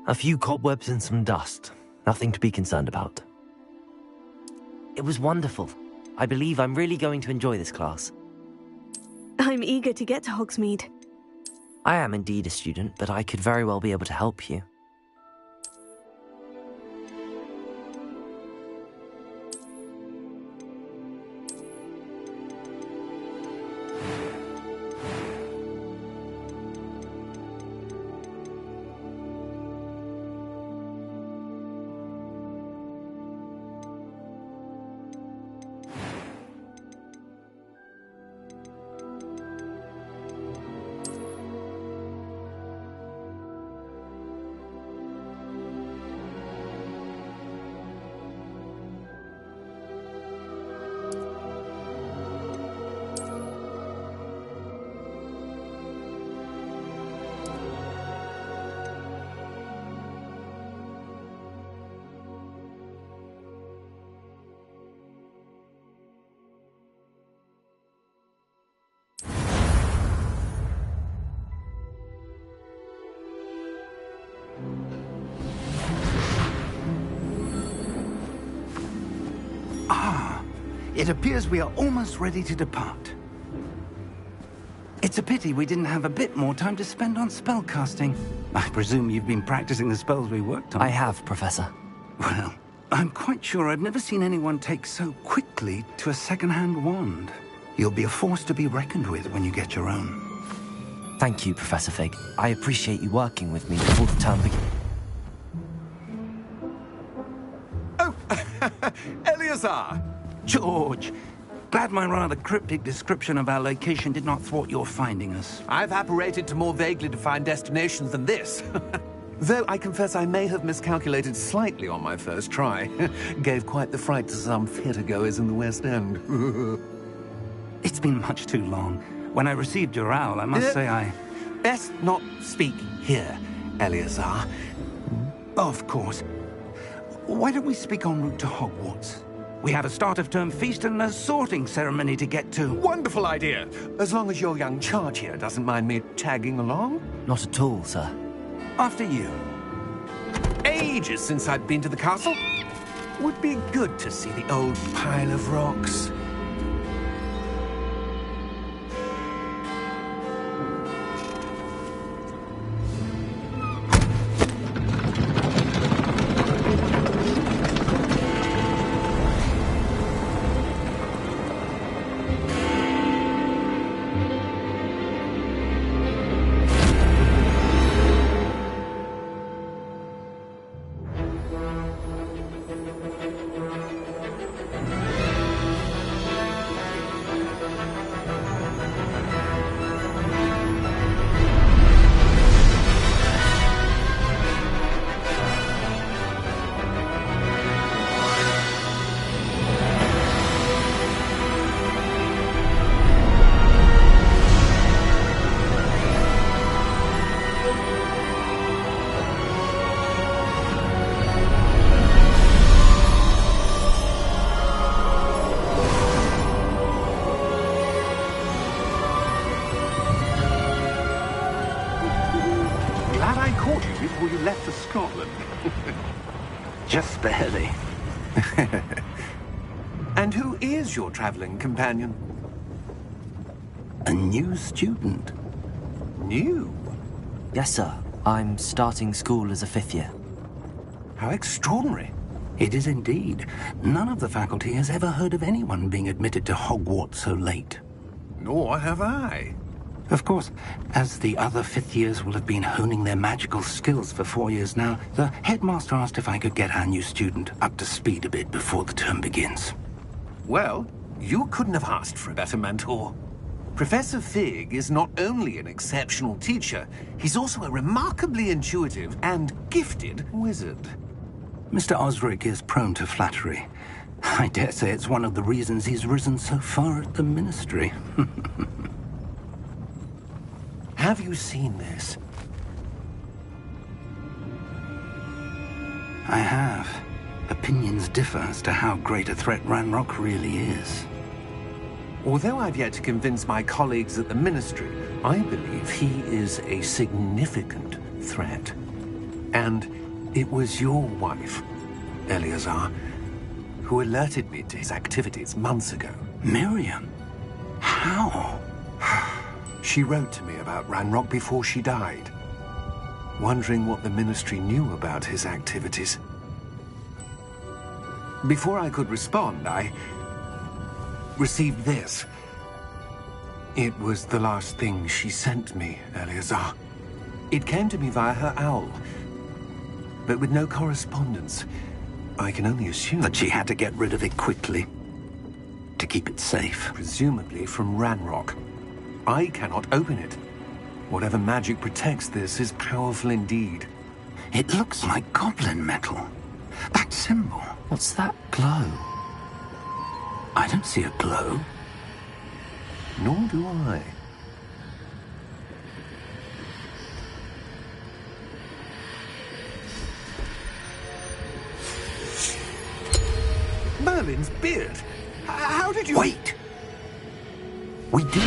A few cobwebs and some dust. Nothing to be concerned about. It was wonderful. I believe I'm really going to enjoy this class. I'm eager to get to Hogsmeade. I am indeed a student, but I could very well be able to help you. It appears we are almost ready to depart. It's a pity we didn't have a bit more time to spend on spellcasting. I presume you've been practicing the spells we worked on. I have, Professor. Well, I'm quite sure I've never seen anyone take so quickly to a second-hand wand. You'll be a force to be reckoned with when you get your own. Thank you, Professor Fig. I appreciate you working with me before the term begins. Oh, Eleazar! George, glad my rather cryptic description of our location did not thwart your finding us. I've apparated to more vaguely defined destinations than this. Though I confess I may have miscalculated slightly on my first try. Gave quite the fright to some theatre-goers in the West End. It's been much too long. When I received your owl, I must say I... Best not speak here, Eleazar. Of course. Why don't we speak en route to Hogwarts? We have a start-of-term feast and a sorting ceremony to get to. Wonderful idea! As long as your young charge here doesn't mind me tagging along. Not at all, sir. After you. Ages since I'd been to the castle. Would be good to see the old pile of rocks. Before you left for Scotland. Just barely. And who is your traveling companion? A new student. New? Yes, sir. I'm starting school as a 5th year. How extraordinary. It is indeed. None of the faculty has ever heard of anyone being admitted to Hogwarts so late. Nor have I. Of course, as the other 5th years will have been honing their magical skills for 4 years now, the headmaster asked if I could get our new student up to speed a bit before the term begins. Well, you couldn't have asked for a better mentor. Professor Fig is not only an exceptional teacher, he's also a remarkably intuitive and gifted wizard. Mr. Osric is prone to flattery. I dare say it's one of the reasons he's risen so far at the Ministry. Have you seen this? I have. Opinions differ as to how great a threat Ranrock really is. Although I've yet to convince my colleagues at the Ministry, I believe he is a significant threat. And it was your wife, Eleazar, who alerted me to his activities months ago. Miriam? How? She wrote to me about Ranrock before she died, wondering what the Ministry knew about his activities. Before I could respond, I received this. It was the last thing she sent me, Eleazar. It came to me via her owl, but with no correspondence. I can only assume That she had to get rid of it quickly to keep it safe. presumably from Ranrock. I cannot open it. Whatever magic protects this is powerful indeed. It looks like goblin metal. That symbol. What's that glow? I don't see a glow. Nor do I. Merlin's beard. How did you... Wait! We do.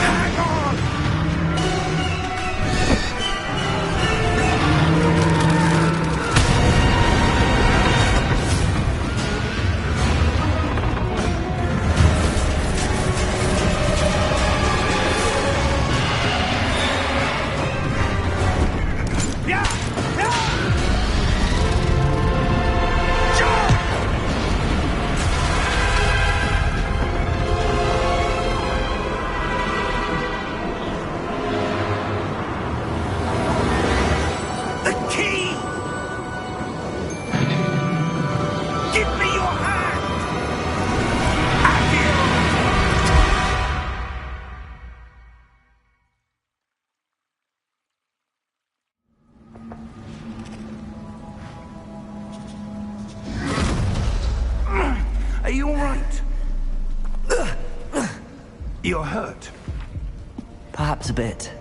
Hang on! Yeah! Yeah! The key! Give me your hand! Are you all right? You're hurt. Perhaps a bit.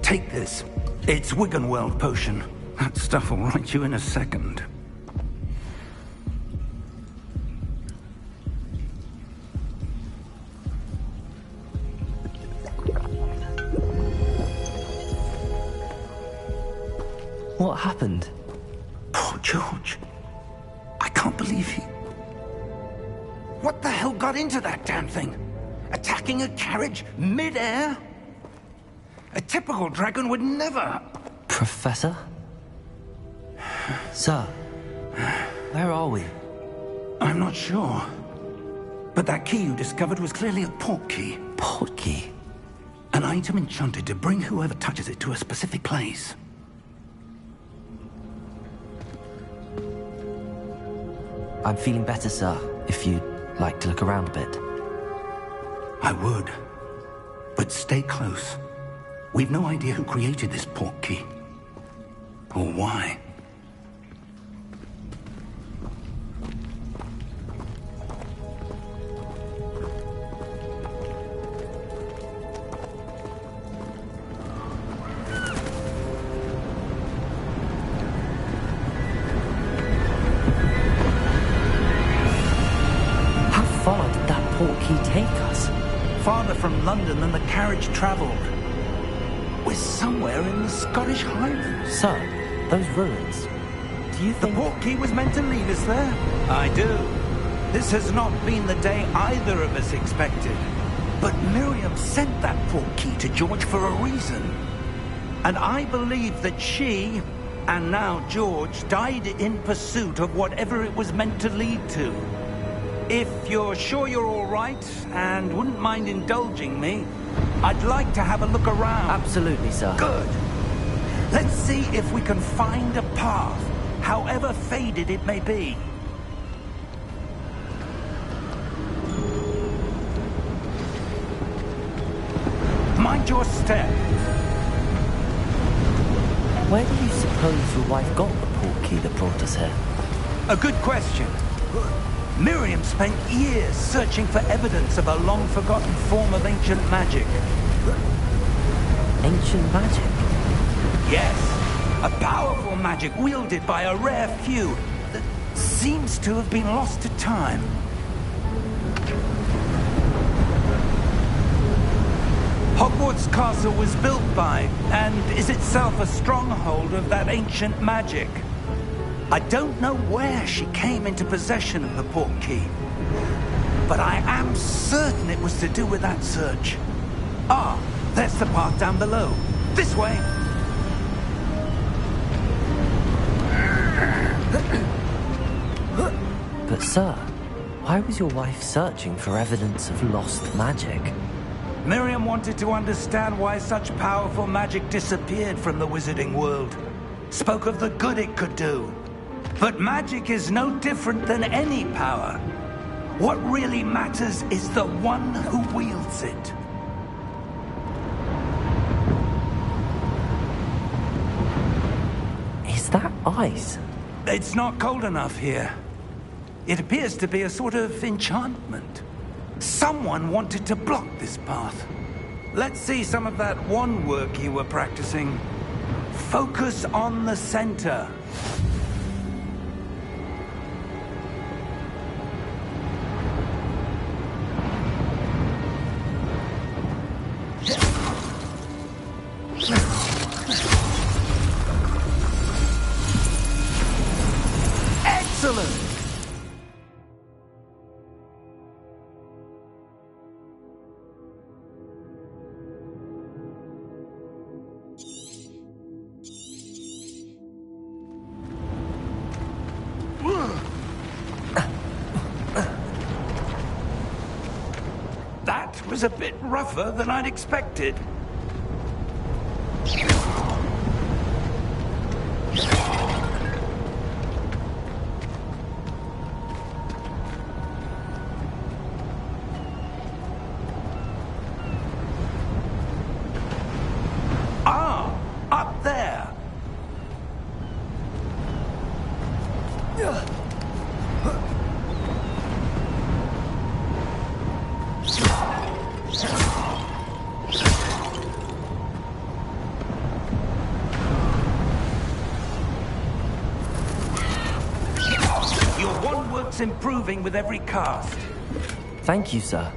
Take this. It's Wiggenweld potion. That stuff will right you in a second. What happened? Poor George. I can't believe he... What the hell got into that damn thing? Attacking a carriage mid-air? A typical dragon would never... Professor? Sir, where are we? I'm not sure. But that key you discovered was clearly a port key. Port key? An item enchanted to bring whoever touches it to a specific place. I'm feeling better, sir, if you'd like to look around a bit. I would. But stay close. We've no idea who created this port key. Or why. How far did that port key take us? Farther from London than the carriage travelled. We're somewhere in the Scottish Highlands. Sir, those ruins. Do you The think... port key was meant to lead us there? I do. This has not been the day either of us expected. But Miriam sent that port key to George for a reason. And I believe that she, and now George, died in pursuit of whatever it was meant to lead to. If you're sure you're all right, and wouldn't mind indulging me, I'd like to have a look around. Absolutely, sir. Good. Let's see if we can find a path, however faded it may be. Mind your step. Where do you suppose your wife got the port key that brought us here? A good question. Miriam spent years searching for evidence of a long-forgotten form of ancient magic. Ancient magic? Yes, a powerful magic wielded by a rare few that seems to have been lost to time. Hogwarts Castle was built by, and is itself a stronghold of that ancient magic. I don't know where she came into possession of the portkey, but I am certain it was to do with that search. Ah, there's the path down below. This way! But sir, why was your wife searching for evidence of lost magic? Miriam wanted to understand why such powerful magic disappeared from the wizarding world. Spoke of the good it could do. But magic is no different than any power. What really matters is the one who wields it. Is that ice? It's not cold enough here. It appears to be a sort of enchantment. Someone wanted to block this path. Let's see some of that wand work you were practicing. Focus on the center. Excellent! That was a bit rougher than I'd expected. Ah, up there. Your wand work's improving with every cast. Thank you, sir.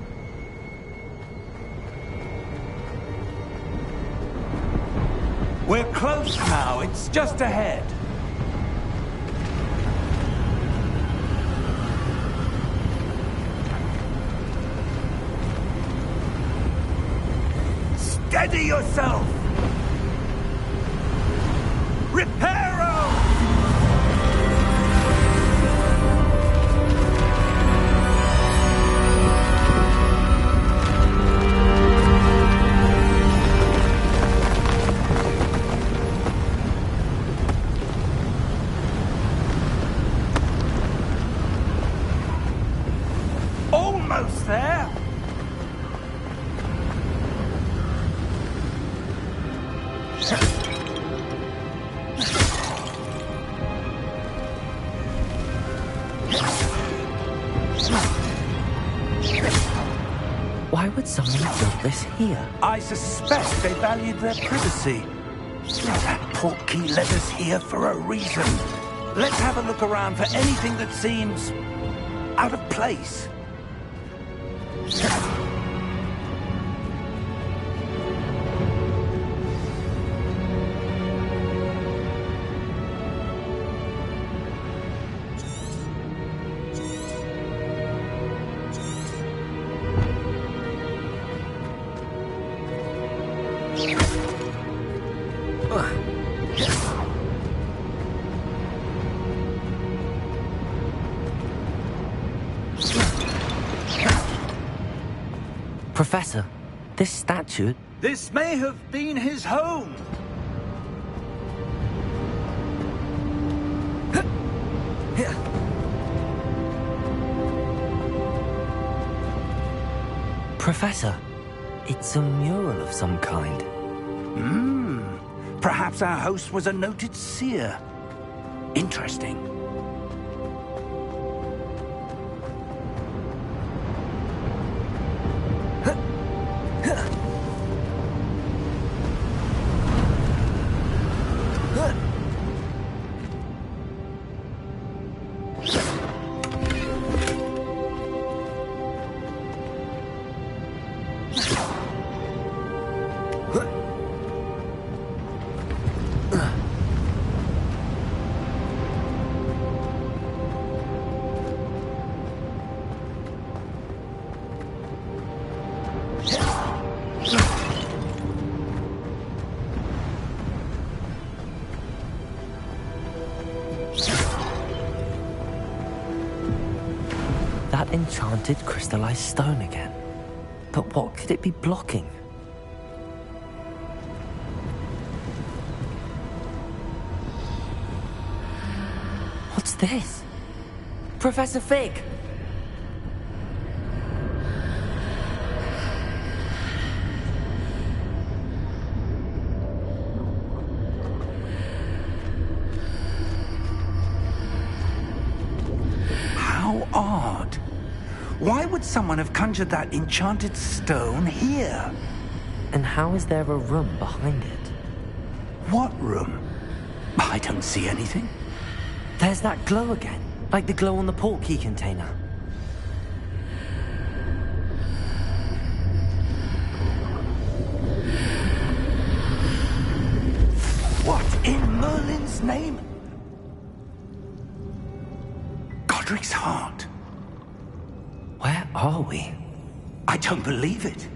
We're close now. It's just ahead. Steady yourself! Reparo! Almost there! Why would someone have built this here? I suspect they valued their privacy. That portkey led us here for a reason. Let's have a look around for anything that seems out of place. Professor, this statue... This may have been his home. Professor, it's a mural of some kind. Perhaps our host was a noted seer. Interesting. Enchanted crystallized stone again. But what could it be blocking? What's this? Professor Fig! How odd. Why would someone have conjured that enchanted stone here? And how is there a room behind it? What room? I don't see anything. There's that glow again, like the glow on the portkey container. What in Merlin's name? Godric's heart. Where are we? I don't believe it.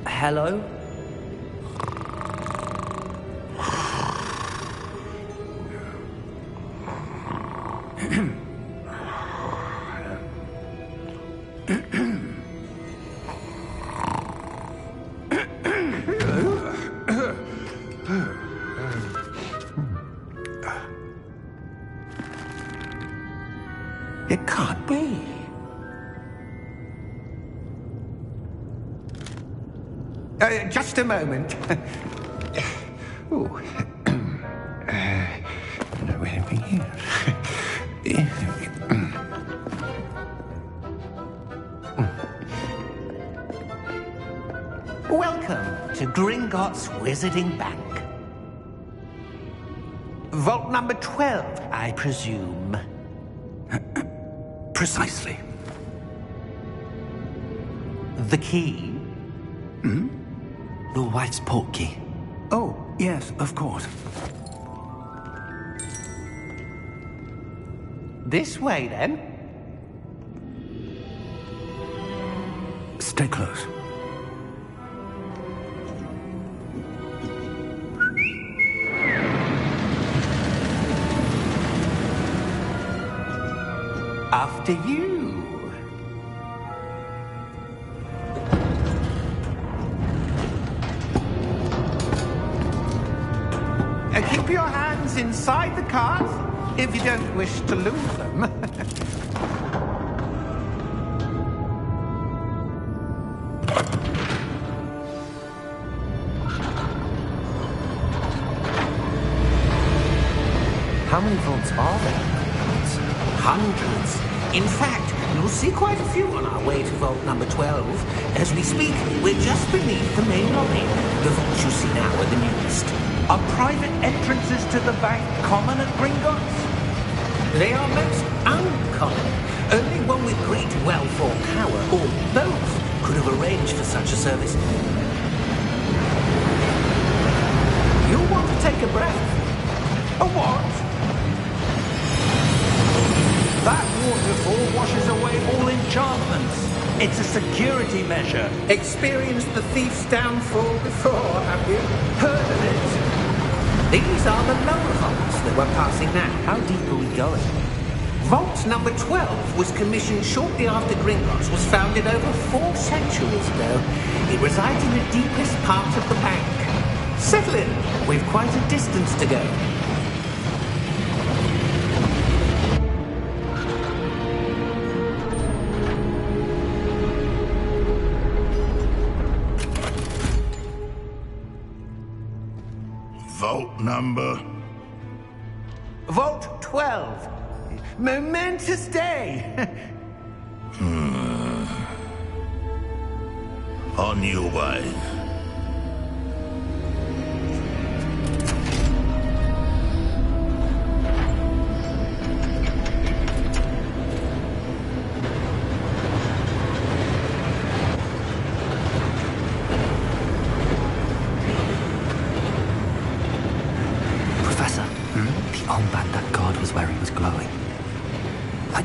Hello? It can't be. Just a moment. Ooh. Wait a minute. Welcome to Gringotts Wizarding Bank. Vault number 12, I presume. Precisely. The key? Your wife's portkey. Oh, yes, of course. This way, then. Stay close. After you. Keep your hands inside the cart if you don't wish to lose them. How many vaults are there? Hundreds. In fact, you'll see quite a few on our way to vault number 12. As we speak, we're just beneath the main lobby. The vaults you see now are the newest. Are private entrances to the bank common at Gringotts? They are most uncommon. Only one with great wealth or power, or both, could have arranged for such a service. You'll want to take a breath. A what? That waterfall washes away all enchantments. It's a security measure. Experienced the thief's downfall before, have you? Heard of it? These are the lower vaults that we're passing now. How deep are we going? Vault number 12 was commissioned shortly after Gringotts was founded over 4 centuries ago. It resides in the deepest part of the bank. Settle in. We've quite a distance to go. Vault number? Vault 12. Momentous day. On your way.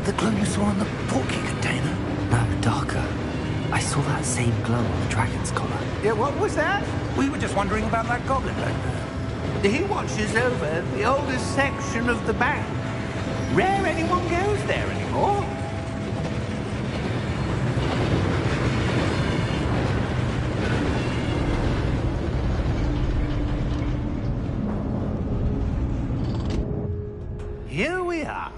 the glow you saw on the portkey container? No, darker. I saw that same glow on the dragon's collar. Yeah, what was that? We were just wondering about that goblin back there. He watches over the oldest section of the bank. Rare anyone goes there anymore. Here we are.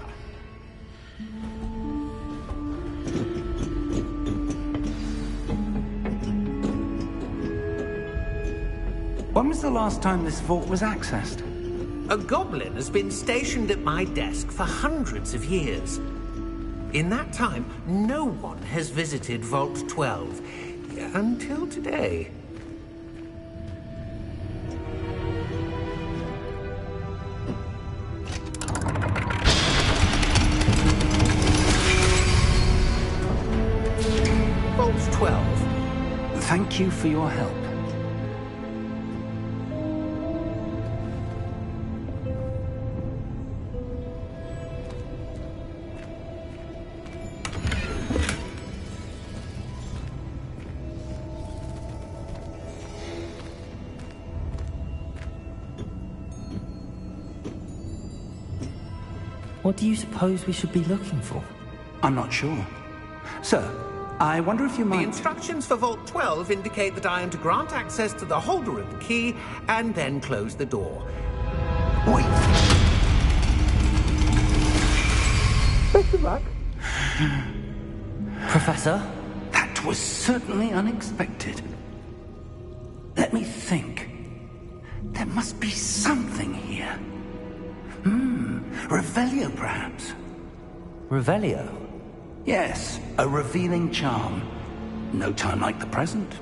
When was the last time this vault was accessed? A goblin has been stationed at my desk for hundreds of years. In that time, no one has visited Vault 12 until today. Vault 12. Thank you for your help. What do you suppose we should be looking for? I'm not sure. Sir, I wonder if you The might... instructions for Vault 12 indicate that I am to grant access to the holder of the key and then close the door. Wait. Best of luck. Professor? That was certainly unexpected. Let me think. There must be something here. Revelio, perhaps? Revelio? Yes, a revealing charm. No time like the present.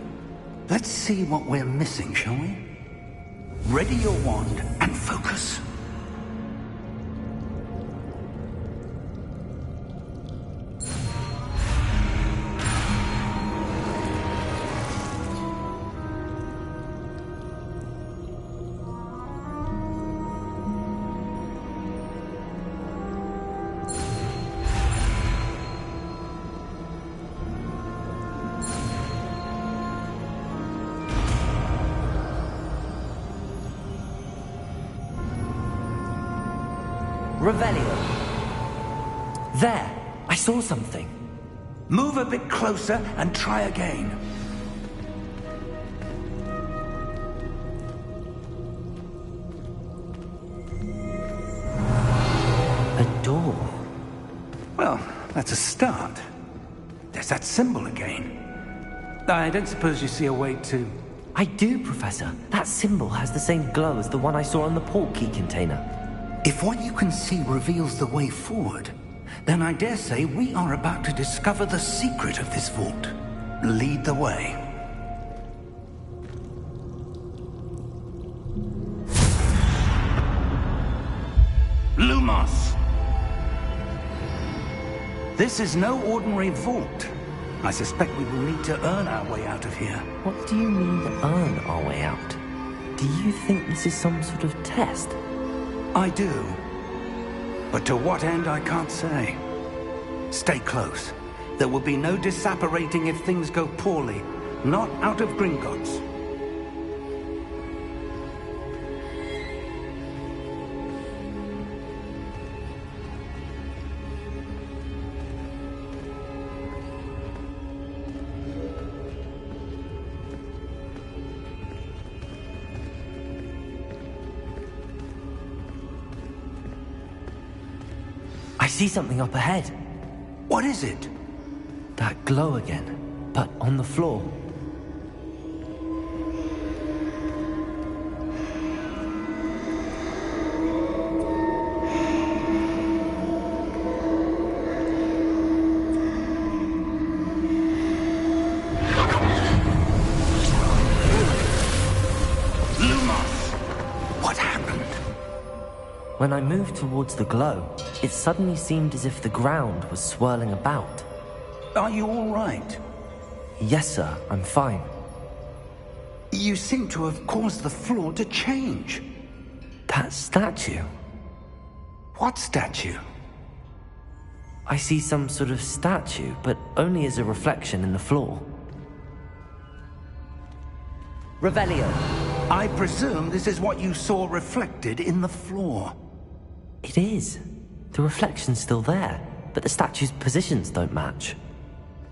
Let's see what we're missing, shall we? Ready your wand and focus. Revelio. There! I saw something. Move a bit closer and try again. A door. Well, that's a start. There's that symbol again. I don't suppose you see a way to... I do, Professor. That symbol has the same glow as the one I saw on the portkey container. If what you can see reveals the way forward, then I dare say we are about to discover the secret of this vault. Lead the way. Lumos! This is no ordinary vault. I suspect we will need to earn our way out of here. What do you mean, earn our way out? Do you think this is some sort of test? I do. But to what end, I can't say. Stay close. There will be no disapparating if things go poorly. Not out of Gringotts. I see something up ahead. What is it? That glow again, but on the floor. When I moved towards the glow, it suddenly seemed as if the ground was swirling about. Are you all right? Yes, sir, I'm fine. You seem to have caused the floor to change. That statue? What statue? I see some sort of statue, but only as a reflection in the floor. Revelio. I presume this is what you saw reflected in the floor. It is. The reflection's still there, but the statue's positions don't match.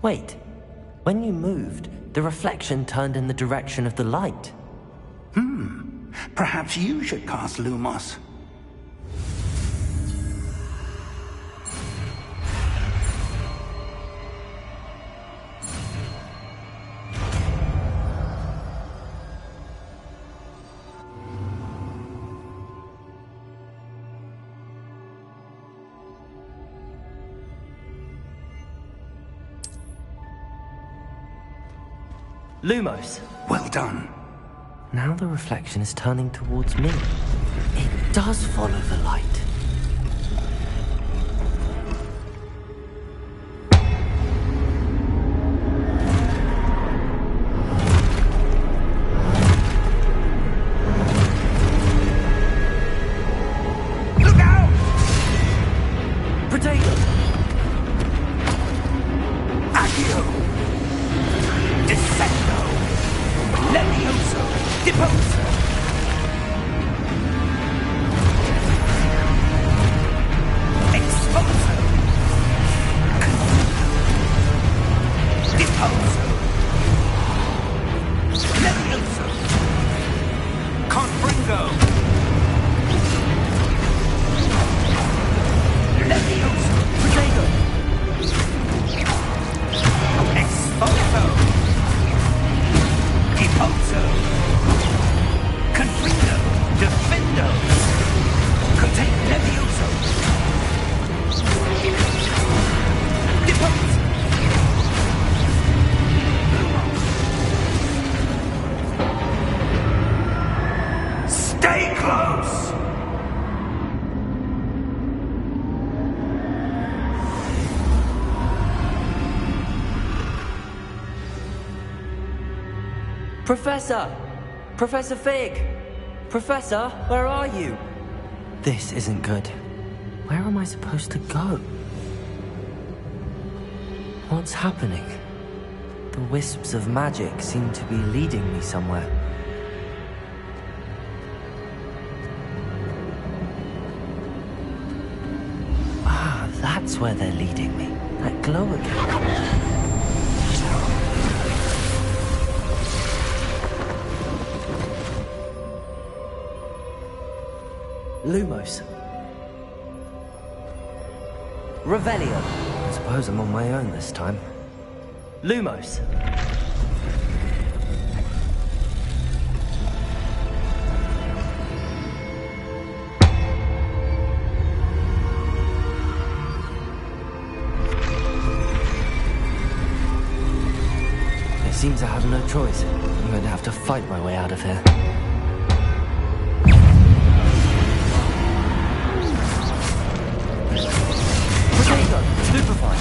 Wait. When you moved, the reflection turned in the direction of the light. Perhaps you should cast Lumos. Lumos. Well done. Now the reflection is turning towards me. It does follow the light. Look out! Potato! Accio! Descendo! Levioso! Deposo! Exposo! Deposo! Levioso! Confringo! Levioso! Potato! Exposo! Deposo! Confringo! Defendo! Contain Levioso! Deposo! Stay close! Professor! Professor Fig! Professor, where are you? This isn't good. Where am I supposed to go? What's happening? The wisps of magic seem to be leading me somewhere. Ah, that's where they're leading me. That glow again. Lumos. Revelio. I suppose I'm on my own this time. Lumos. It seems I have no choice. I'm going to have to fight my way out of here. Potato! Stupefy!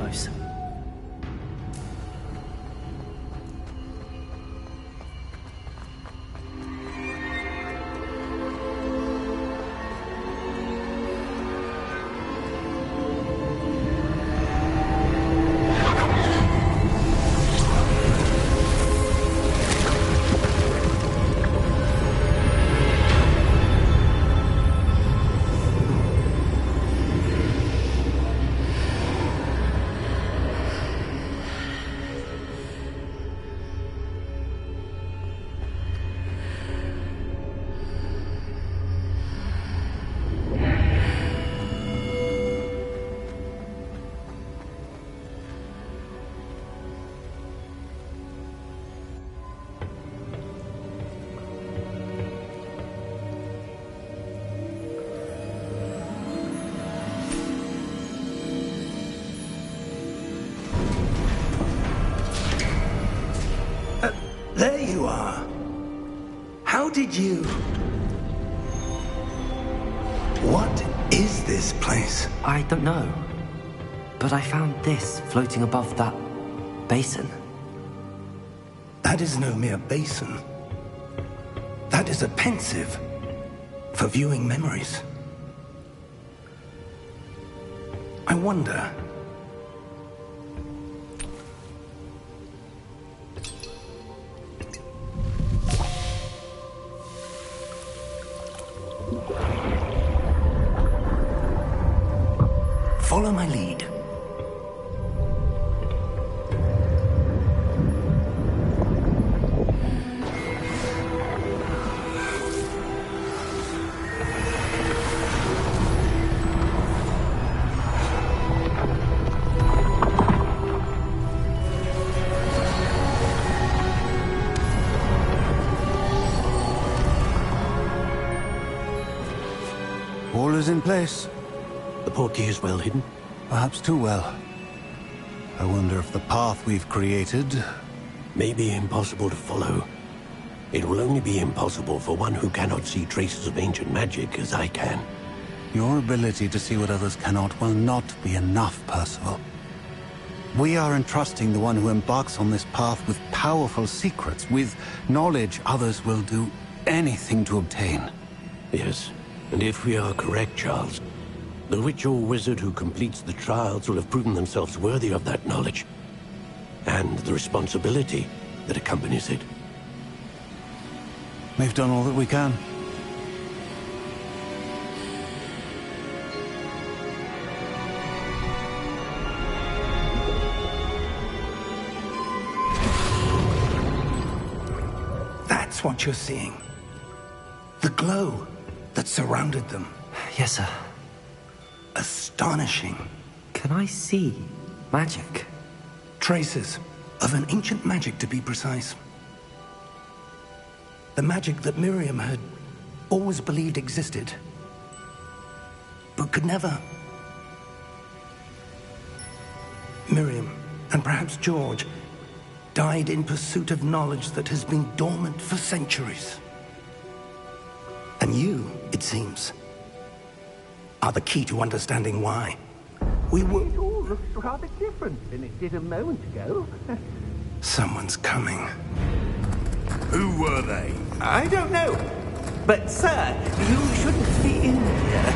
knows? There you are. How did you... What is this place? I don't know. But I found this floating above that basin. That is no mere basin. That is a pensive for viewing memories. I wonder... Follow my lead. All is in place. The portkey is well hidden. Perhaps too well. I wonder if the path we've created... May be impossible to follow. It will only be impossible for one who cannot see traces of ancient magic as I can. Your ability to see what others cannot will not be enough, Percival. We are entrusting the one who embarks on this path with powerful secrets, with knowledge others will do anything to obtain. Yes, and if we are correct, Charles, the witch or wizard who completes the trials will have proven themselves worthy of that knowledge, and the responsibility that accompanies it. We've done all that we can. That's what you're seeing. The glow that surrounded them. Yes, sir. Astonishing. Can I see magic? Traces of an ancient magic, to be precise. The magic that Miriam had always believed existed, but could never. Miriam, and perhaps George, died in pursuit of knowledge that has been dormant for centuries. And you, it seems, are the key to understanding why. We were... It all looks rather different than it did a moment ago. Someone's coming. Who were they? I don't know. But, sir, you shouldn't be in here.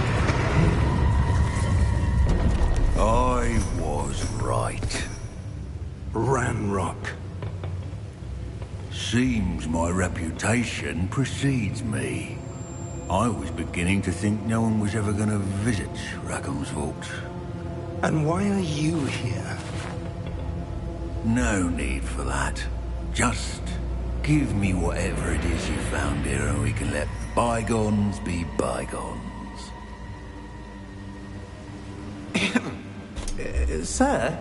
I was right. Ranrock. Seems my reputation precedes me. I was beginning to think no one was ever going to visit Rackham's Vault. And why are you here? No need for that. Just give me whatever it is you found here and we can let bygones be bygones. Sir,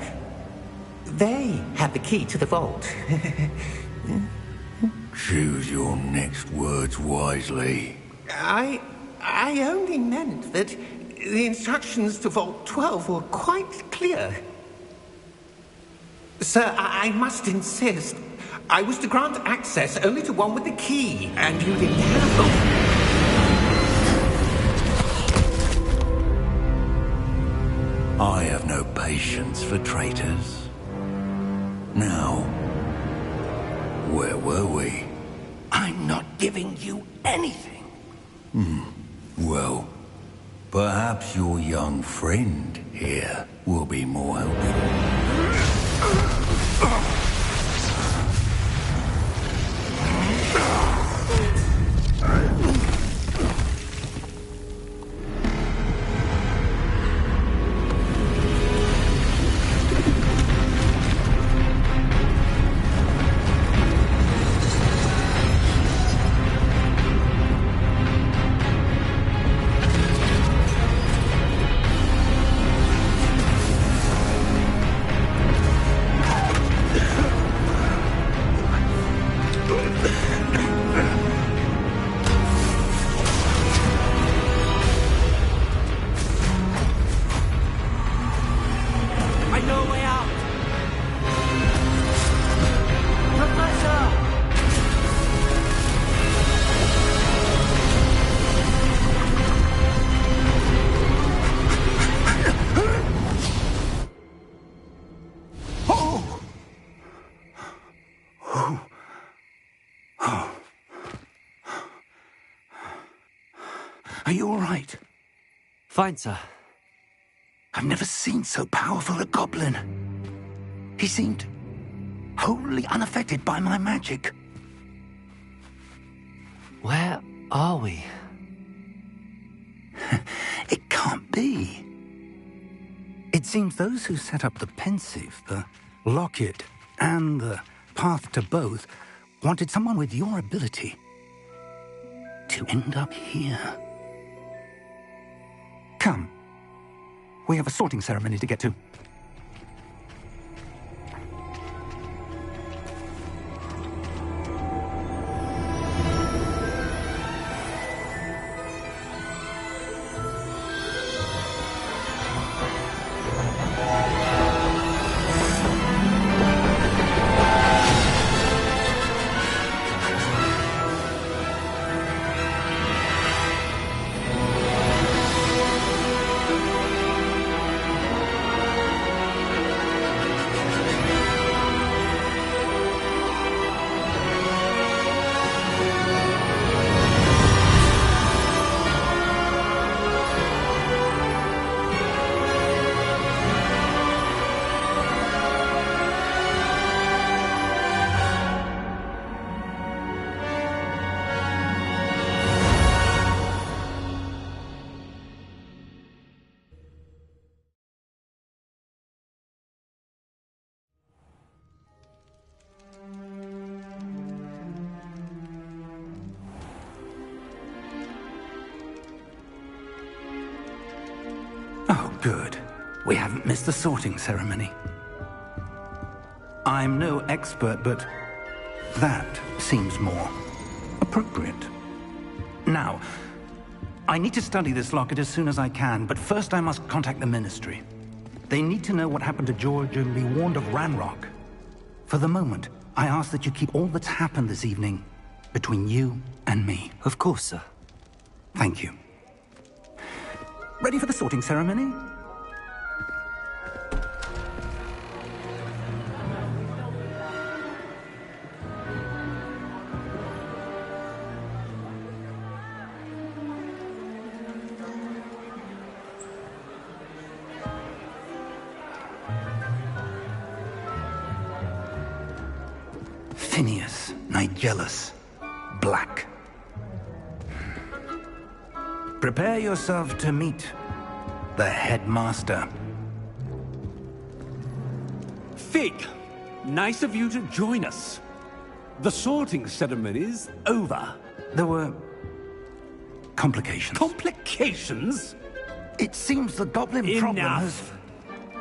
they have the key to the vault. Choose your next words wisely. I only meant that the instructions to Vault 12 were quite clear. Sir, I must insist. I was to grant access only to one with the key, and you didn't have them. I have no patience patience for traitors. Now, where were we? I'm not giving you anything. Well, perhaps your young friend here will be more helpful. Are you all right? Fine, sir. I've never seen so powerful a goblin. He seemed wholly unaffected by my magic. Where are we? It can't be. It seems those who set up the pensive, the locket, and the path to both wanted someone with your ability to end up here. Come. We have a sorting ceremony to get to. Oh, good. We haven't missed the sorting ceremony. I'm no expert, but that seems more appropriate. Now, I need to study this locket as soon as I can, but first I must contact the Ministry. They need to know what happened to George and be warned of Ranrock. For the moment, I ask that you keep all that's happened this evening between you and me. Of course, sir. Thank you. Ready for the sorting ceremony? Phineas, Nigellus, Black. Prepare yourself to meet the headmaster. Fig, nice of you to join us. The sorting ceremony's over. There were complications. Complications? It seems the goblin problem has... Enough.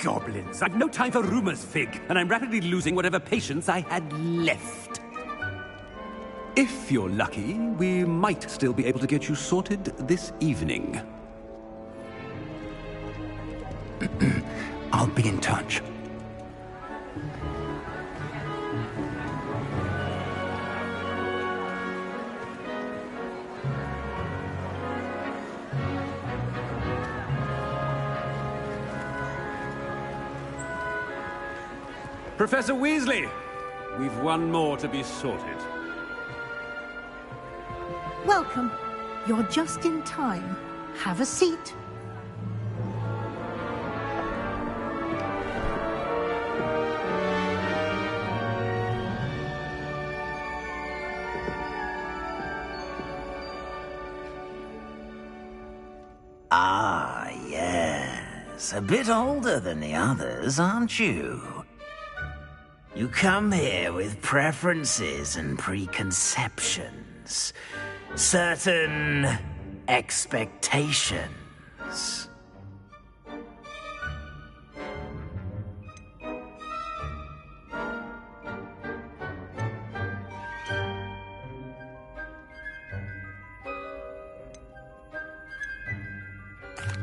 Goblins. I've no time for rumors, Fig, and I'm rapidly losing whatever patience I had left. If you're lucky, we might still be able to get you sorted this evening. I'll be in touch. Professor Weasley, we've one more to be sorted. Welcome. You're just in time. Have a seat. Ah, yes. A bit older than the others, aren't you? You come here with preferences and preconceptions. Certain expectations.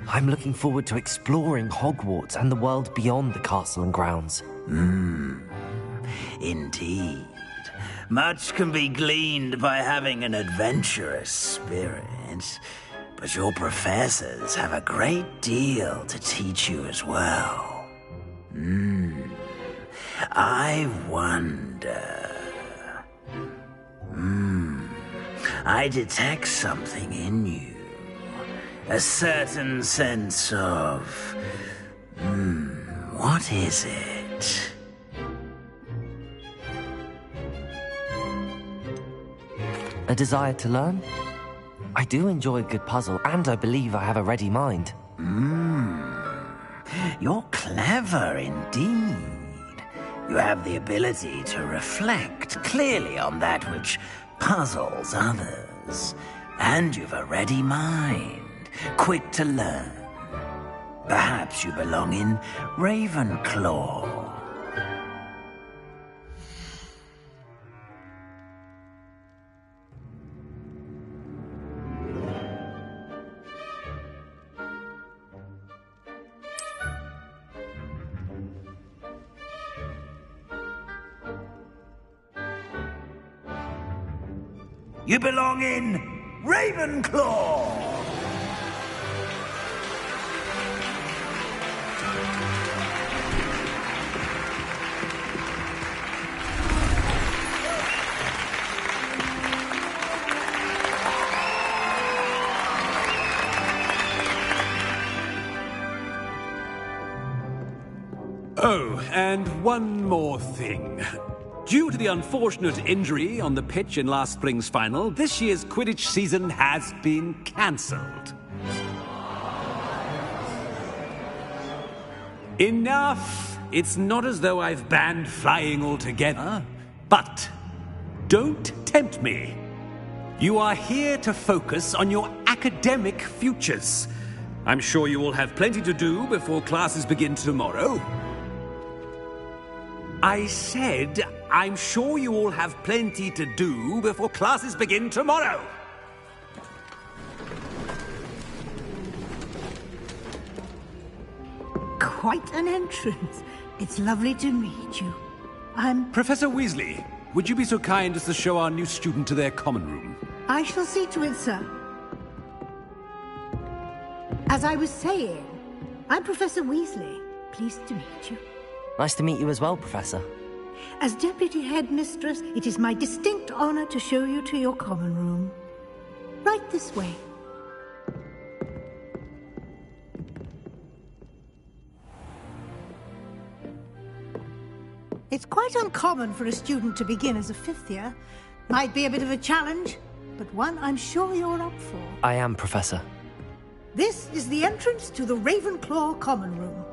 I'm looking forward to exploring Hogwarts and the world beyond the castle and grounds. Indeed. Much can be gleaned by having an adventurous spirit, but your professors have a great deal to teach you as well. I wonder... I detect something in you. A certain sense of... what is it? A desire to learn? I do enjoy a good puzzle, and I believe I have a ready mind. You're clever indeed. You have the ability to reflect clearly on that which puzzles others. And you've a ready mind, quick to learn. Perhaps you belong in Ravenclaw. You belong in Ravenclaw! Oh, and one more thing. Due to the unfortunate injury on the pitch in last spring's final, this year's Quidditch season has been cancelled. Enough! It's not as though I've banned flying altogether. But don't tempt me. You are here to focus on your academic futures. I'm sure you will have plenty to do before classes begin tomorrow. I said, I'm sure you all have plenty to do before classes begin tomorrow. Quite an entrance. It's lovely to meet you. I'm... Professor Weasley, would you be so kind as to show our new student to their common room? I shall see to it, sir. As I was saying, I'm Professor Weasley. Pleased to meet you. Nice to meet you as well, Professor. As Deputy Headmistress, it is my distinct honor to show you to your common room. Right this way. It's quite uncommon for a student to begin as a fifth year. Might be a bit of a challenge, but one I'm sure you're up for. I am, Professor. This is the entrance to the Ravenclaw common room.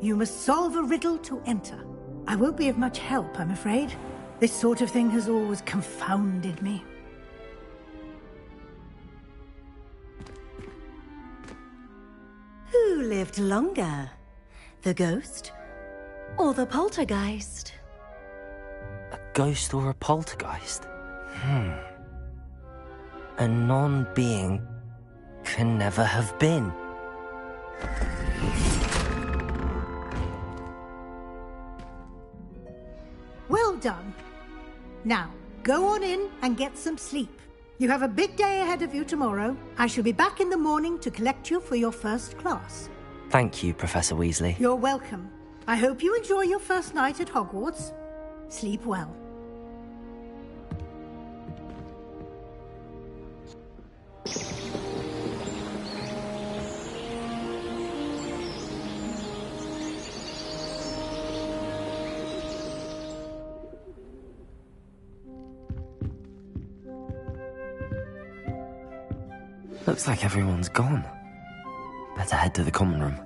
You must solve a riddle to enter. I won't be of much help, I'm afraid. This sort of thing has always confounded me. Who lived longer? The ghost or the poltergeist? A ghost or a poltergeist? A non-being can never have been. Well done. Now, go on in and get some sleep. You have a big day ahead of you tomorrow. I shall be back in the morning to collect you for your first class. Thank you, Professor Weasley. You're welcome. I hope you enjoy your first night at Hogwarts. Sleep well. Looks like everyone's gone. Better head to the common room.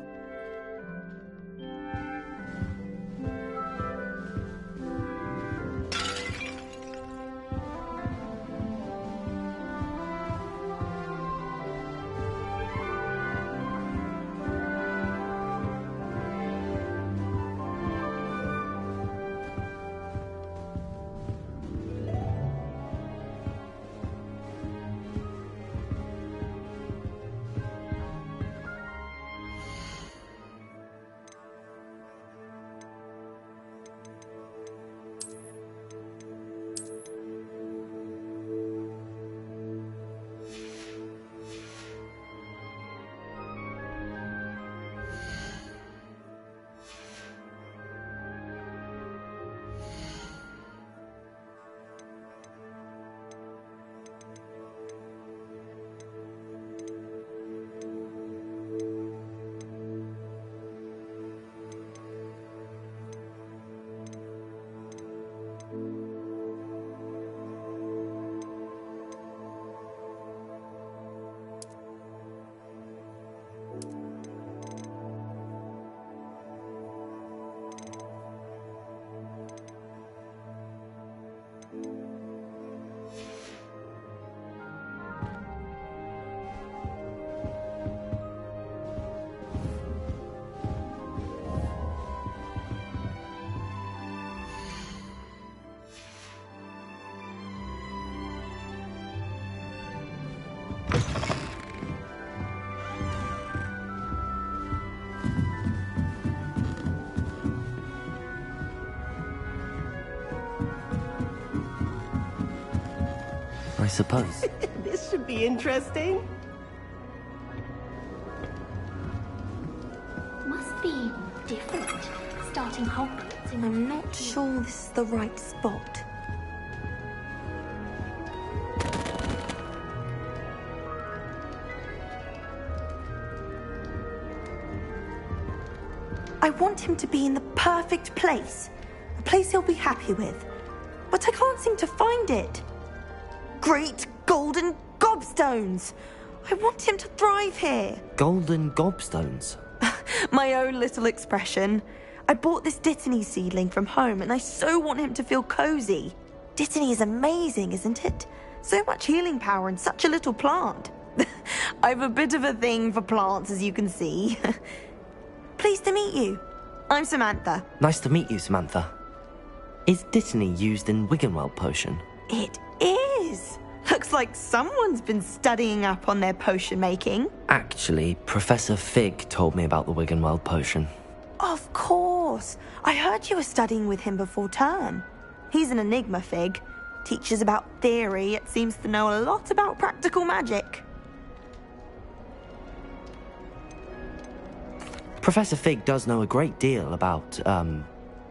I suppose. This should be interesting. Must be different, starting Hogwarts in... I'm not sure this is the right spot. I want him to be in the perfect place. A place he'll be happy with. But I can't seem to find it. Great golden gobstones! I want him to thrive here. Golden gobstones? My own little expression. I bought this Dittany seedling from home and I so want him to feel cozy. Dittany is amazing, isn't it? So much healing power in such a little plant. I've a bit of a thing for plants, as you can see. Pleased to meet you. I'm Samantha. Nice to meet you, Samantha. Is Dittany used in Wiggenweld potion? It is. Looks like someone's been studying up on their potion making. Actually, Professor Fig told me about the Wiggenweld potion. Of course. I heard you were studying with him before term. He's an enigma, Fig. Teaches about theory, yet seems to know a lot about practical magic. Professor Fig does know a great deal about,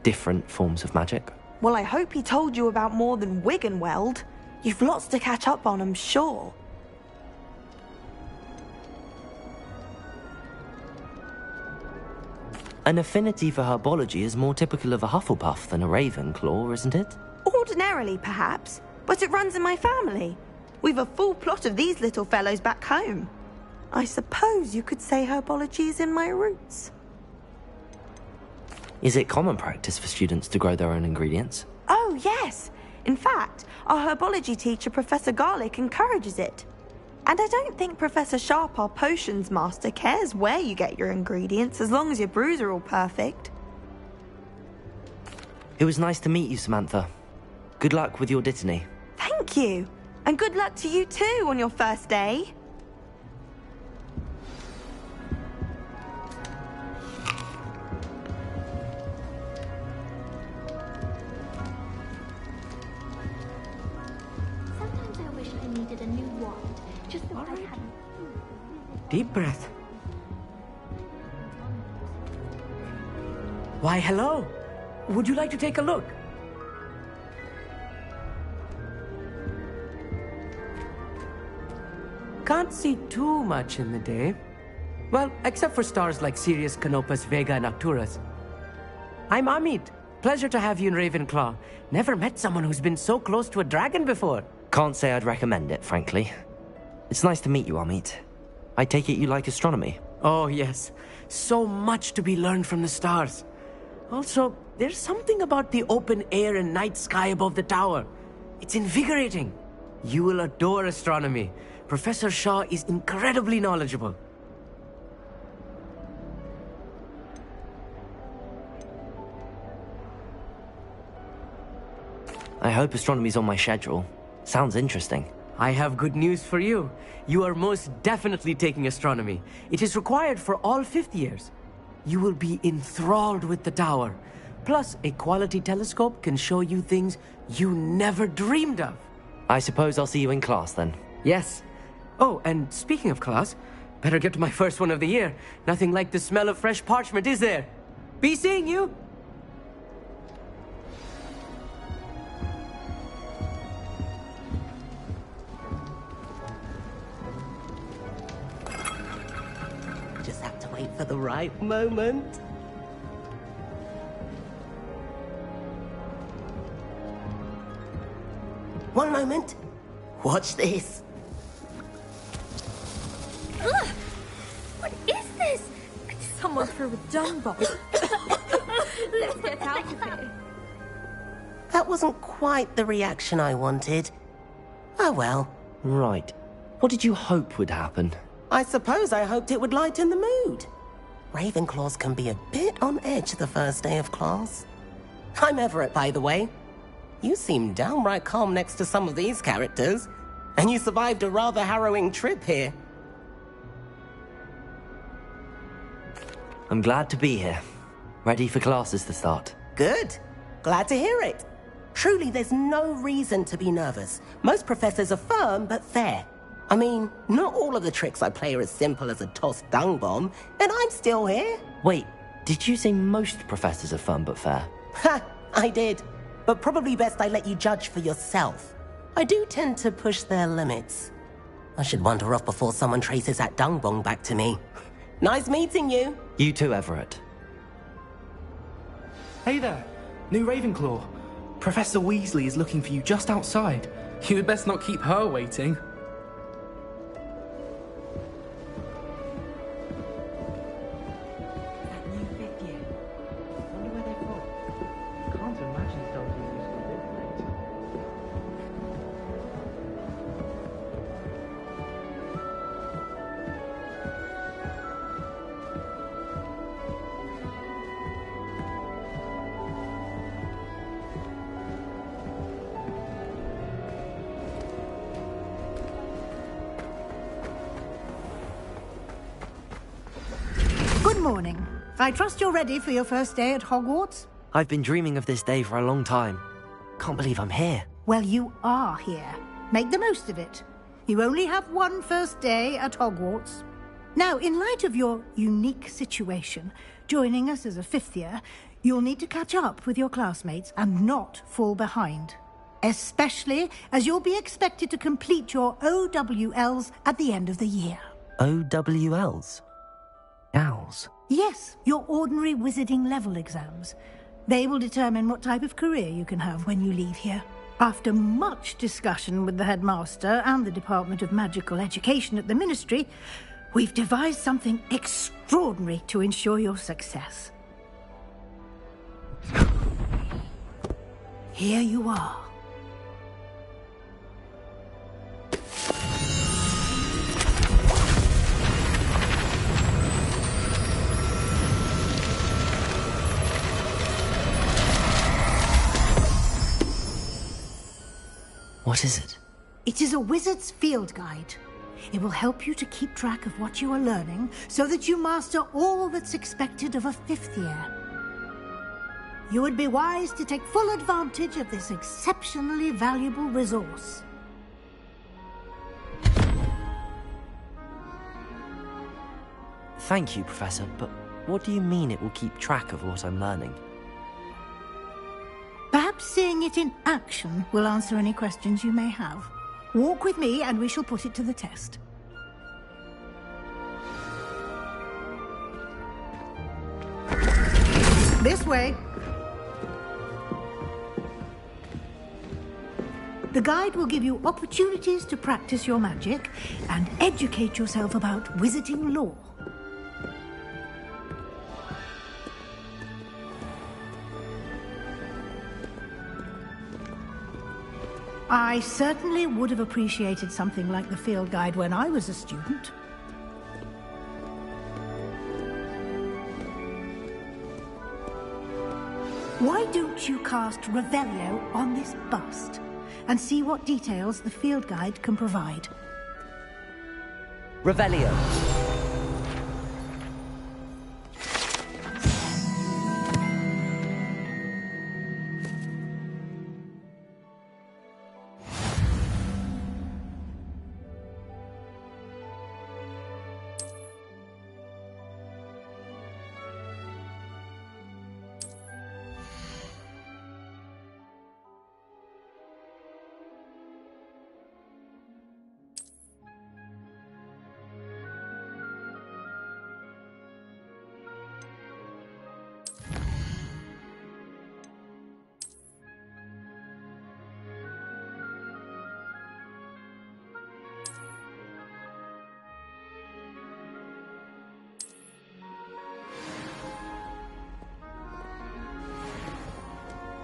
different forms of magic. Well, I hope he told you about more than Wiggenweld. You've lots to catch up on, I'm sure. An affinity for herbology is more typical of a Hufflepuff than a Ravenclaw, isn't it? Ordinarily, perhaps, but it runs in my family. We've a full plot of these little fellows back home. I suppose you could say herbology is in my roots. Is it common practice for students to grow their own ingredients? Oh, yes. In fact, our herbology teacher, Professor Garlick, encourages it. And I don't think Professor Sharp, our potions master, cares where you get your ingredients, as long as your brews are all perfect. It was nice to meet you, Samantha. Good luck with your Dittany. Thank you. And good luck to you too on your first day. Sometimes I wish I needed a new wand, just so I hadn't... Deep breath. Why, hello. Would you like to take a look? Can't see too much in the day. Well, except for stars like Sirius, Canopus, Vega, and Arcturus. I'm Amit. Pleasure to have you in Ravenclaw. Never met someone who's been so close to a dragon before. Can't say I'd recommend it, frankly. It's nice to meet you, Amit. I take it you like astronomy? Oh, yes. So much to be learned from the stars. Also, there's something about the open air and night sky above the tower. It's invigorating. You will adore astronomy. Professor Shaw is incredibly knowledgeable. I hope astronomy's on my schedule. Sounds interesting. I have good news for you. You are most definitely taking astronomy. It is required for all fifth years. You will be enthralled with the tower. Plus, a quality telescope can show you things you never dreamed of. I suppose I'll see you in class then. Yes. Oh, and speaking of class, better get to my first one of the year. Nothing like the smell of fresh parchment, is there? Be seeing you! Just have to wait for the right moment. One moment. Watch this. Ugh! What is this? Someone threw a dung bomb. Let's get out of here. That wasn't quite the reaction I wanted. Oh well. Right. What did you hope would happen? I suppose I hoped it would lighten the mood. Ravenclaws can be a bit on edge the first day of class. I'm Everett, by the way. You seem downright calm next to some of these characters, and you survived a rather harrowing trip here. I'm glad to be here. Ready for classes to start. Good. Glad to hear it. Truly, there's no reason to be nervous. Most professors are firm but fair. I mean, not all of the tricks I play are as simple as a tossed dung bomb, and I'm still here. Wait, did you say most professors are fun but fair? Ha! I did. But probably best I let you judge for yourself. I do tend to push their limits. I should wander off before someone traces that dung bomb back to me. Nice meeting you. You too, Everett. Hey there, new Ravenclaw. Professor Weasley is looking for you just outside. You had best not keep her waiting. Good morning. I trust you're ready for your first day at Hogwarts? I've been dreaming of this day for a long time. Can't believe I'm here. Well, you are here. Make the most of it. You only have one first day at Hogwarts. Now, in light of your unique situation, joining us as a fifth year, you'll need to catch up with your classmates and not fall behind. Especially as you'll be expected to complete your OWLs at the end of the year. OWLs? Owls? Yes, your ordinary wizarding level exams. They will determine what type of career you can have when you leave here. After much discussion with the headmaster and the Department of Magical Education at the Ministry, we've devised something extraordinary to ensure your success. Here you are. What is it? It is a wizard's field guide. It will help you to keep track of what you are learning so that you master all that's expected of a fifth year. You would be wise to take full advantage of this exceptionally valuable resource. Thank you, Professor, but What do you mean it will keep track of what I'm learning? Perhaps seeing it in action will answer any questions you may have. Walk with me and we shall put it to the test. This way. The guide will give you opportunities to practice your magic and educate yourself about wizarding lore. I certainly would have appreciated something like the field guide when I was a student. Why don't you cast Revelio on this bust and see what details the field guide can provide? Revelio.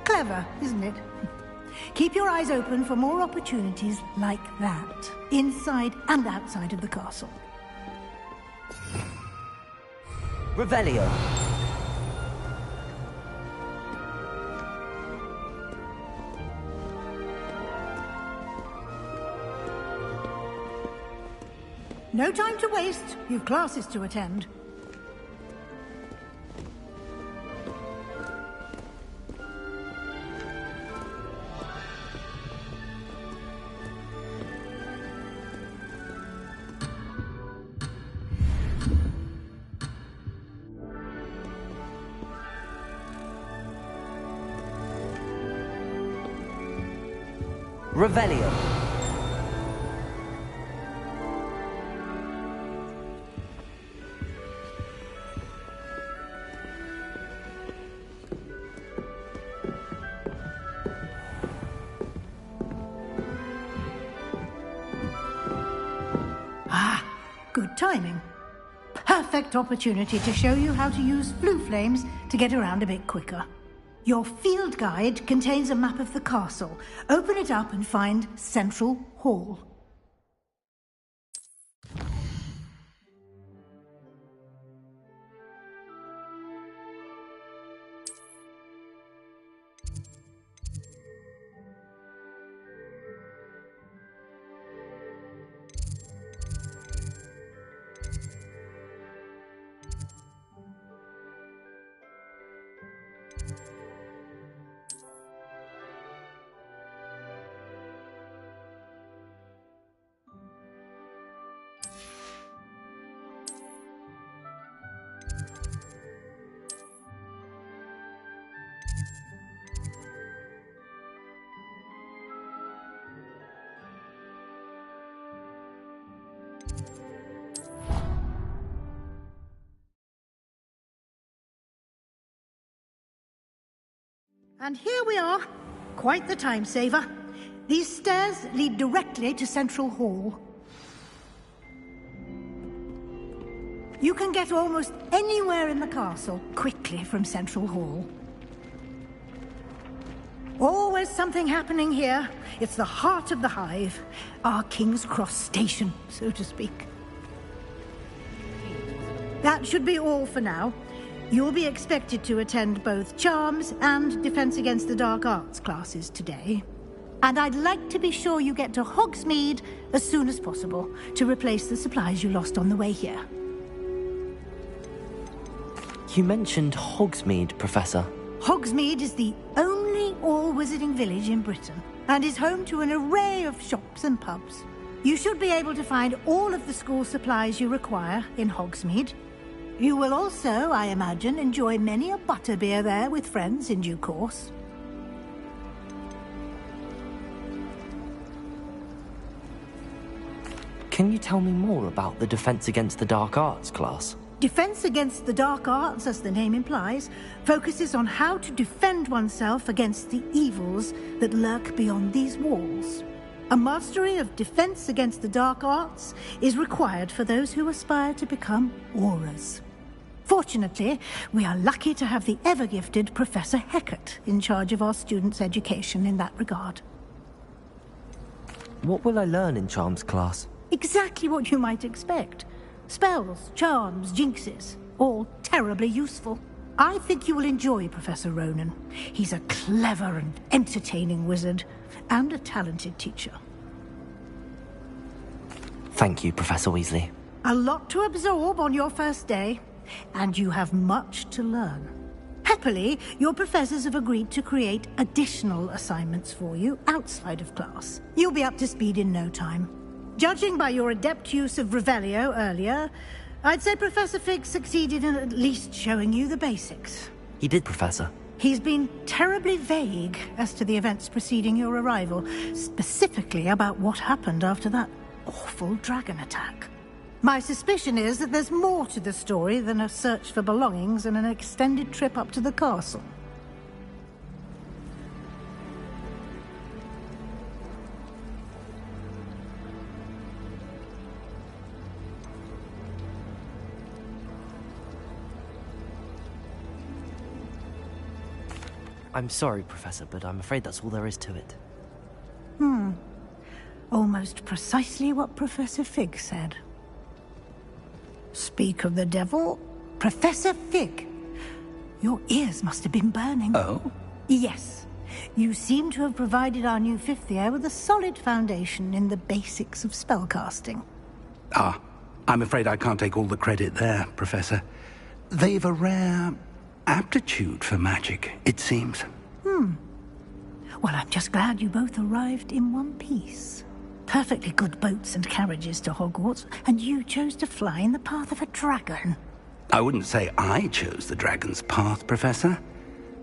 Clever, isn't it? Keep your eyes open for more opportunities like that, inside and outside of the castle. Revelio. No time to waste. You've classes to attend. Revelio. Ah, good timing. Perfect opportunity to show you how to use flue flames to get around a bit quicker. Your field guide contains a map of the castle. Open it up and find Central Hall. And here we are. Quite the time saver. These stairs lead directly to Central Hall. You can get almost anywhere in the castle quickly from Central Hall. Always something happening here. It's the heart of the hive. Our King's Cross station, so to speak. That should be all for now. You'll be expected to attend both Charms and Defense Against the Dark Arts classes today. And I'd like to be sure you get to Hogsmeade as soon as possible to replace the supplies you lost on the way here. You mentioned Hogsmeade, Professor. Hogsmeade is the only all-wizarding village in Britain and is home to an array of shops and pubs. You should be able to find all of the school supplies you require in Hogsmeade. You will also, I imagine, enjoy many a butterbeer there with friends in due course. Can you tell me more about the Defense Against the Dark Arts class? Defense Against the Dark Arts, as the name implies, focuses on how to defend oneself against the evils that lurk beyond these walls. A mastery of Defense Against the Dark Arts is required for those who aspire to become Aurors. Fortunately, we are lucky to have the ever-gifted Professor Hecat in charge of our students' education in that regard. What will I learn in Charms class? Exactly what you might expect. Spells, charms, jinxes, all terribly useful. I think you will enjoy Professor Ronan. He's a clever and entertaining wizard, and a talented teacher. Thank you, Professor Weasley. A lot to absorb on your first day, and you have much to learn. Happily, your professors have agreed to create additional assignments for you outside of class. You'll be up to speed in no time. Judging by your adept use of Revelio earlier, I'd say Professor Fig succeeded in at least showing you the basics. He did, Professor. He's been terribly vague as to the events preceding your arrival, specifically about what happened after that awful dragon attack. My suspicion is that there's more to the story than a search for belongings and an extended trip up to the castle. I'm sorry, Professor, but I'm afraid that's all there is to it. Almost precisely what Professor Fig said. Speak of the devil, Professor Fig. Your ears must have been burning. Oh? Yes. You seem to have provided our new fifth year with a solid foundation in the basics of spellcasting. Ah, I'm afraid I can't take all the credit there, Professor. They've a rare aptitude for magic, it seems. Well, I'm just glad you both arrived in one piece. Perfectly good boats and carriages to Hogwarts, and you chose to fly in the path of a dragon. I wouldn't say I chose the dragon's path, Professor.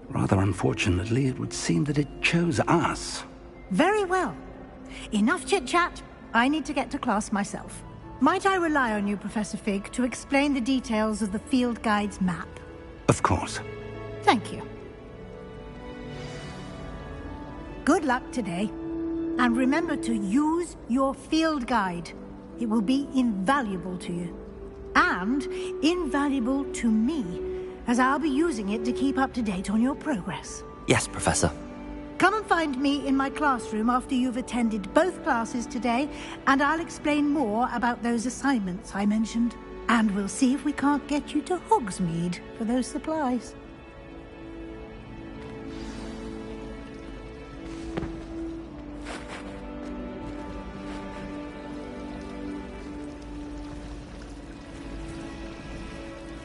Rather unfortunately, it would seem that it chose us. Very well. Enough chit-chat. I need to get to class myself. Might I rely on you, Professor Fig, to explain the details of the field guide's map? Of course. Thank you. Good luck today. And remember to use your field guide. It will be invaluable to you. And invaluable to me, as I'll be using it to keep up to date on your progress. Yes, Professor. Come and find me in my classroom after you've attended both classes today, and I'll explain more about those assignments I mentioned. And we'll see if we can't get you to Hogsmeade for those supplies.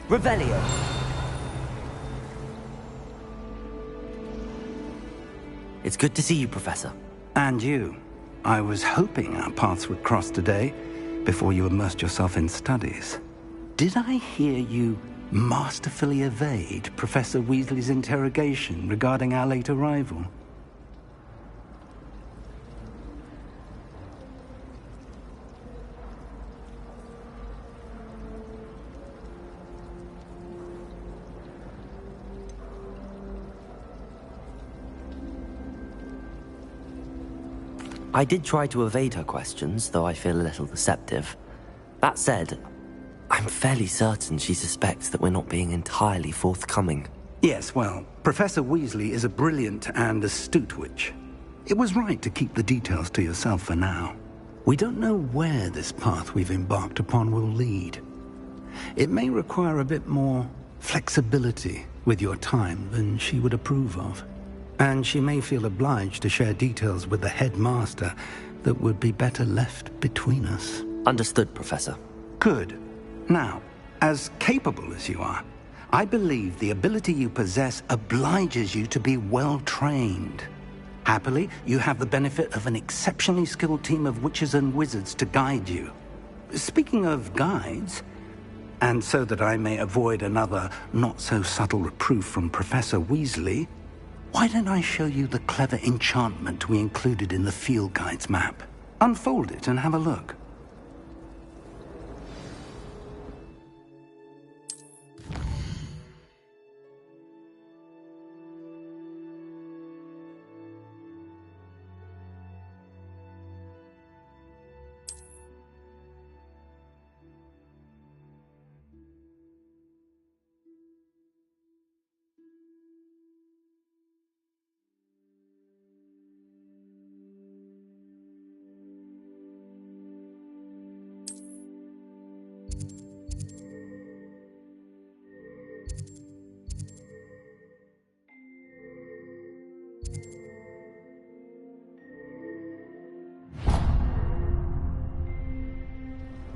Revelio. It's good to see you, Professor. And you. I was hoping our paths would cross today, before you immersed yourself in studies. Did I hear you masterfully evade Professor Weasley's interrogation regarding our late arrival? I did try to evade her questions, though I feel a little deceptive. That said, I'm fairly certain she suspects that we're not being entirely forthcoming. Yes, well, Professor Weasley is a brilliant and astute witch. It was right to keep the details to yourself for now. We don't know where this path we've embarked upon will lead. It may require a bit more flexibility with your time than she would approve of. And she may feel obliged to share details with the headmaster that would be better left between us. Understood, Professor. Good. Now, as capable as you are, I believe the ability you possess obliges you to be well-trained. Happily, you have the benefit of an exceptionally skilled team of witches and wizards to guide you. Speaking of guides, And so that I may avoid another not-so-subtle reproof from Professor Weasley, why don't I show you the clever enchantment we included in the field guide's map? Unfold it and have a look.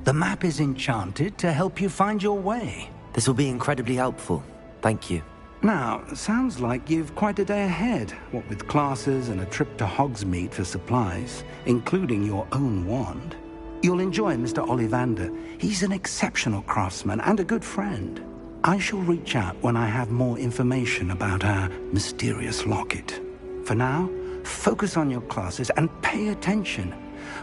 The map is enchanted to help you find your way. This will be incredibly helpful. Thank you. Now, sounds like you've quite a day ahead, what with classes and a trip to Hogsmeade for supplies, including your own wand. You'll enjoy Mr. Ollivander. He's an exceptional craftsman and a good friend. I shall reach out when I have more information about our mysterious locket. For now, focus on your classes and pay attention.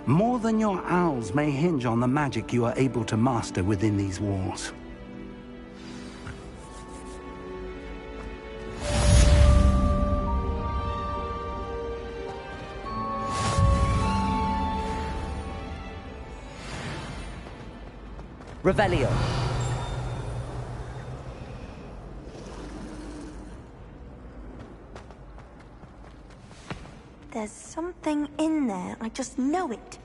More than your owls may hinge on the magic you are able to master within these walls. Revelio. There's something in there. I just know it.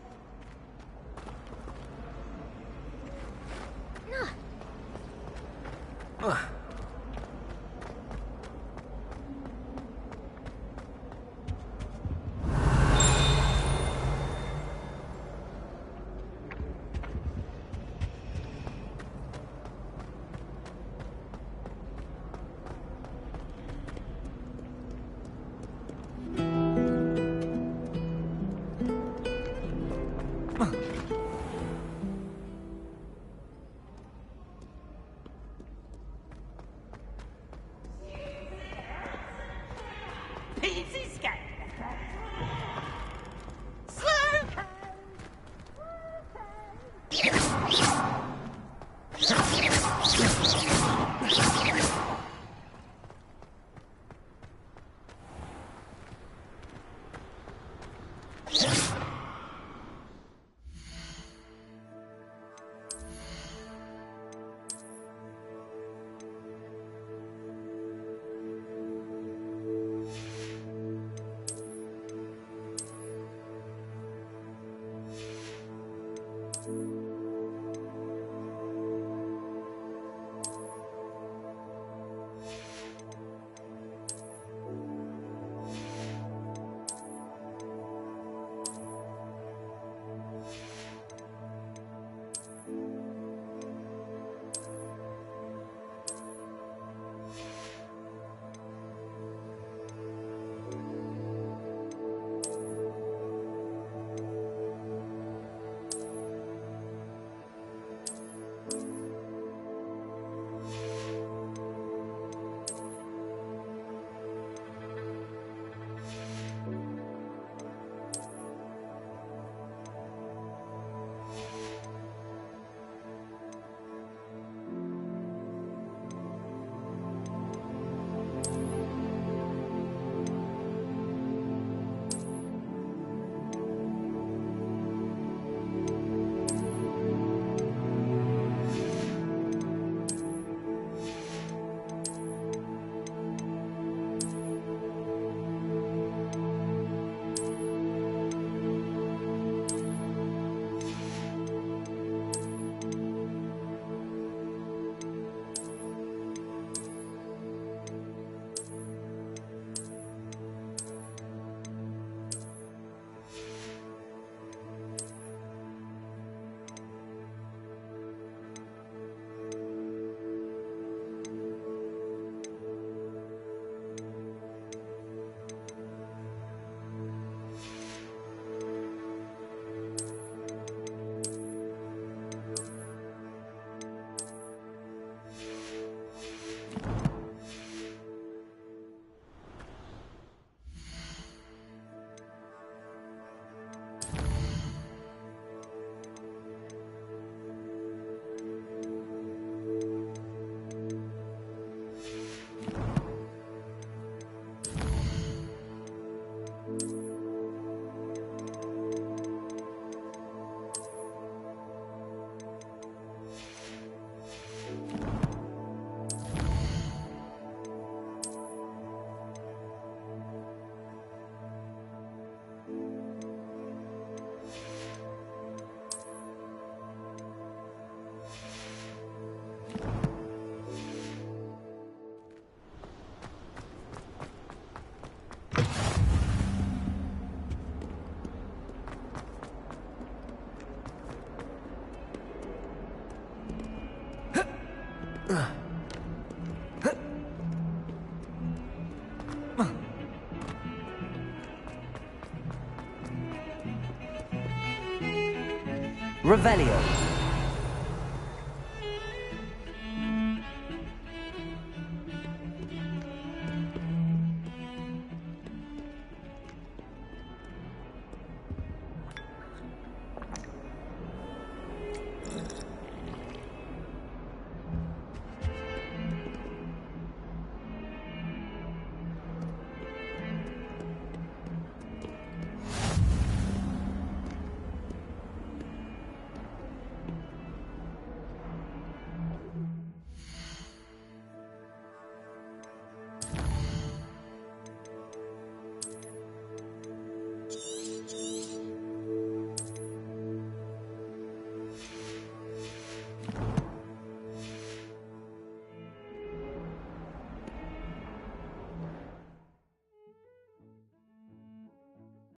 Revelio.